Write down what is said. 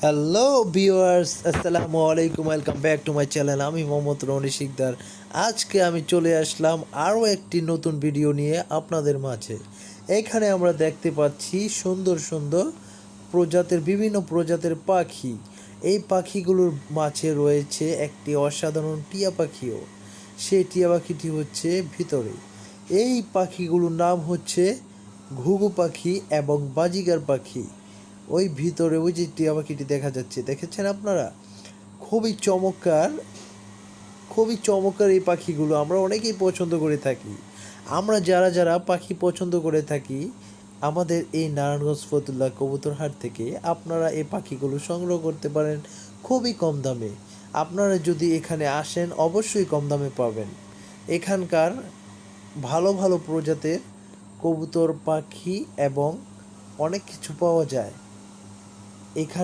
Hello viewers, আসসালামু আলাইকুম। Welcome back to my channel. আমি মোহাম্মদ রনি শিকদার। আজকে আমি চলে আসলাম আরও একটি নতুন ভিডিও নিয়ে আপনাদের মাঝে। এখানে আমরা দেখতে পাচ্ছি সুন্দর সুন্দর বিভিন্ন প্রজাতির পাখি। এই পাখিগুলোর মাঝে রয়েছে একটি অসাধারণ টিয়া পাখিও। সেই টিয়া পাখিটি হচ্ছে ভিতরে। এই পাখিগুলোর নাম হচ্ছে ঘুঘু পাখি এবং বাজিগার পাখি। ওই ভিতরে ওই যে টিয়া পাখিটি দেখা যাচ্ছে, দেখেছেন আপনারা? খুবই চমৎকার, খুবই চমৎকার এই পাখিগুলো আমরা অনেকেই পছন্দ করে থাকি। আমরা যারা যারা পাখি পছন্দ করে থাকি, আমাদের এই নারায়ণগঞ্জ ফতুল্লা কবুতরহাট থেকে আপনারা এই পাখিগুলো সংগ্রহ করতে পারেন খুবই কম দামে। আপনারা যদি এখানে আসেন অবশ্যই কম দামে পাবেন। এখানকার ভালো ভালো প্রজাতির কবুতর পাখি এবং অনেক কিছু পাওয়া যায় এখানে।